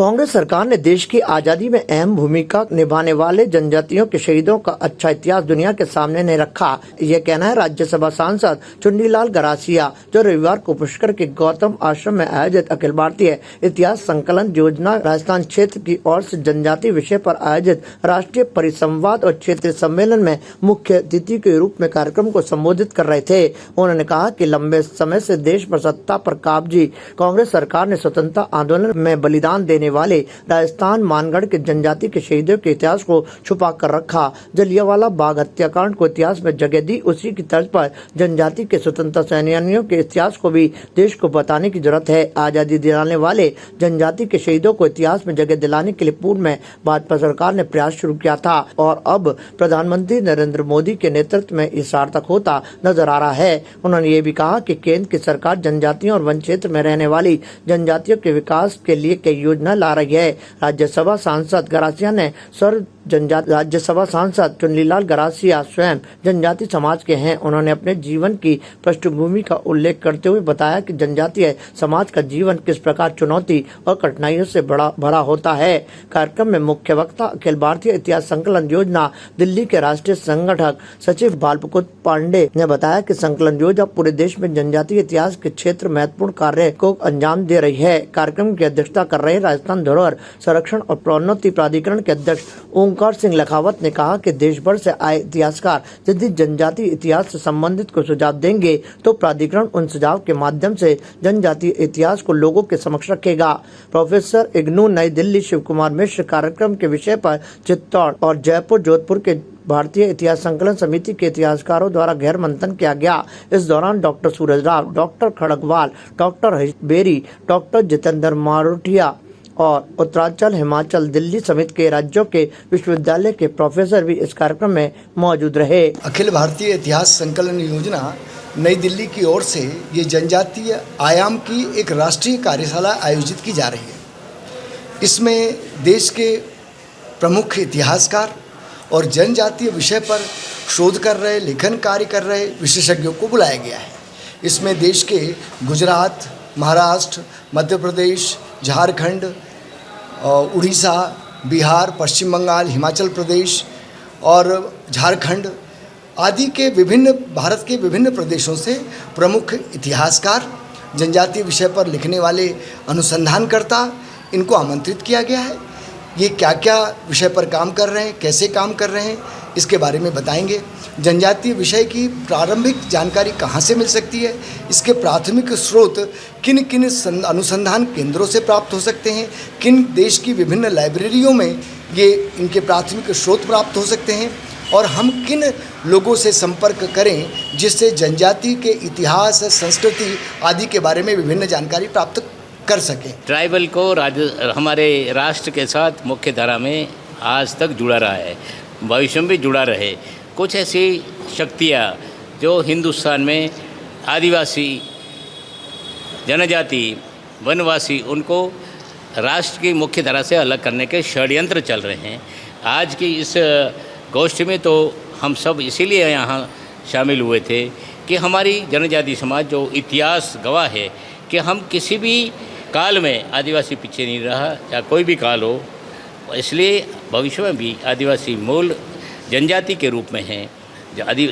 कांग्रेस सरकार ने देश की आजादी में अहम भूमिका निभाने वाले जनजातियों के शहीदों का अच्छा इतिहास दुनिया के सामने नहीं रखा। ये कहना है राज्यसभा सांसद चुन्नीलाल गरासिया, जो रविवार को पुष्कर के गौतम आश्रम में आयोजित अखिल भारतीय इतिहास संकलन योजना राजस्थान क्षेत्र की ओर से जनजाति विषय पर आयोजित राष्ट्रीय परिसंवाद और क्षेत्रीय सम्मेलन में मुख्य अतिथि के रूप में कार्यक्रम को संबोधित कर रहे थे। उन्होंने कहा कि लंबे समय से देश पर सत्ता पर काबजी कांग्रेस सरकार ने स्वतंत्रता आंदोलन में बलिदान देने वाले राजस्थान मानगढ़ के जनजाति के शहीदों के इतिहास को छुपा कर रखा। जलियांवाला बाग हत्याकांड को इतिहास में जगह दी, उसी की तर्ज पर जनजाति के स्वतंत्रता सेनानियों के इतिहास को भी देश को बताने की जरूरत है। आजादी दिलाने वाले जनजाति के शहीदों को इतिहास में जगह दिलाने के लिए पूर्व में भाजपा सरकार ने प्रयास शुरू किया था और अब प्रधानमंत्री नरेंद्र मोदी के नेतृत्व में ये सार्थक होता नजर आ रहा है। उन्होंने ये भी कहा कि केंद्र की सरकार जनजातियों और वन क्षेत्र में रहने वाली जनजातियों के विकास के लिए कई योजना ला रही है। राज्यसभा सांसद गरासिया ने राज्यसभा सांसद चुन्नीलाल गरासिया स्वयं जनजाति समाज के हैं। उन्होंने अपने जीवन की पृष्ठभूमि का उल्लेख करते हुए बताया कि जनजातीय समाज का जीवन किस प्रकार चुनौती और कठिनाइयों से भरा होता है। कार्यक्रम में मुख्य वक्ता अखिल भारतीय इतिहास संकलन योजना दिल्ली के राष्ट्रीय संगठक सचिव बालमुकुंद पांडे ने बताया कि संकलन योजना पूरे देश में जनजातीय इतिहास के क्षेत्र महत्वपूर्ण कार्य को अंजाम दे रही है। कार्यक्रम की अध्यक्षता कर रहे राजस्थान धरोहर संरक्षण और प्रोन्नति प्राधिकरण के अध्यक्ष ओंकार सिंह लखावत ने कहा कि देश भर से आए इतिहासकार यदि जनजातीय इतिहास से संबंधित को सुझाव देंगे तो प्राधिकरण उन सुझाव के माध्यम से जनजातीय इतिहास को लोगों के समक्ष रखेगा। प्रोफेसर इग्नू नई दिल्ली शिव कुमार मिश्र कार्यक्रम के विषय पर चित्तौड़ और जयपुर जोधपुर के भारतीय इतिहास संकलन समिति के इतिहासकारों द्वारा गहन मंथन किया गया। इस दौरान doctor Suraj Rao, doctor Khadgawal, doctor Harish Beri, doctor Jitendra Marotiya और उत्तरांचल, हिमाचल, दिल्ली समेत के राज्यों के विश्वविद्यालय के प्रोफेसर भी इस कार्यक्रम में मौजूद रहे। अखिल भारतीय इतिहास संकलन योजना नई दिल्ली की ओर से ये जनजातीय आयाम की एक राष्ट्रीय कार्यशाला आयोजित की जा रही है। इसमें देश के प्रमुख इतिहासकार और जनजातीय विषय पर शोध कर रहे, लेखन कार्य कर रहे विशेषज्ञों को बुलाया गया है। इसमें देश के गुजरात, महाराष्ट्र, मध्य प्रदेश, झारखंड, उड़ीसा, बिहार, पश्चिम बंगाल, हिमाचल प्रदेश और झारखंड आदि के भारत के विभिन्न प्रदेशों से प्रमुख इतिहासकार, जनजातीय विषय पर लिखने वाले अनुसंधानकर्ता, इनको आमंत्रित किया गया है। ये क्या क्या विषय पर काम कर रहे हैं, कैसे काम कर रहे हैं, इसके बारे में बताएंगे। जनजातीय विषय की प्रारंभिक जानकारी कहाँ से मिल सकती है, इसके प्राथमिक स्रोत किन किन अनुसंधान केंद्रों से प्राप्त हो सकते हैं, किन देश की विभिन्न लाइब्रेरियों में ये इनके प्राथमिक स्रोत प्राप्त हो सकते हैं और हम किन लोगों से संपर्क करें जिससे जनजाति के इतिहास, संस्कृति आदि के बारे में विभिन्न जानकारी प्राप्त कर सकें। ट्राइबल को हमारे राष्ट्र के साथ मुख्य धारा में आज तक जुड़ा रहा है, भविष्य में भी जुड़ा रहे। कुछ ऐसी शक्तियाँ जो हिंदुस्तान में आदिवासी, जनजाति, वनवासी, उनको राष्ट्र की मुख्य धारा से अलग करने के षड्यंत्र चल रहे हैं। आज की इस गोष्ठी में तो हम सब इसीलिए यहाँ शामिल हुए थे कि हमारी जनजाति समाज जो इतिहास गवाह है कि हम किसी भी काल में आदिवासी पीछे नहीं रहा, या कोई भी काल हो, इसलिए भविष्य में भी आदिवासी मूल जनजाति के रूप में हैं।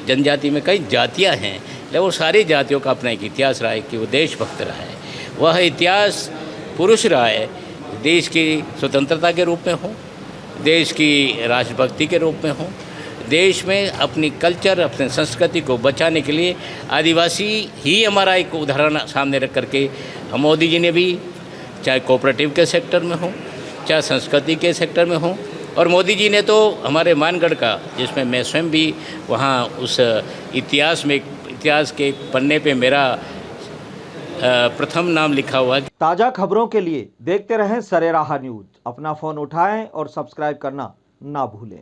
जनजाति में कई जातियां हैं, लेकिन वो सारी जातियों का अपना एक इतिहास रहा है कि वो देशभक्त रहा है, वह इतिहास पुरुष रहा है, देश की स्वतंत्रता के रूप में हो, देश की राष्ट्रभक्ति के रूप में हो, देश में अपनी कल्चर, अपने संस्कृति को बचाने के लिए आदिवासी ही हमारा एक उदाहरण सामने रख करके मोदी जी ने भी, चाहे कोऑपरेटिव के सेक्टर में हो, चाहे संस्कृति के सेक्टर में हो, और मोदी जी ने तो हमारे मानगढ़ का, जिसमें मैं स्वयं भी वहाँ उस इतिहास के पन्ने पे मेरा प्रथम नाम लिखा हुआ है। ताज़ा खबरों के लिए देखते रहें सरेराह न्यूज़। अपना फ़ोन उठाएं और सब्सक्राइब करना ना भूलें।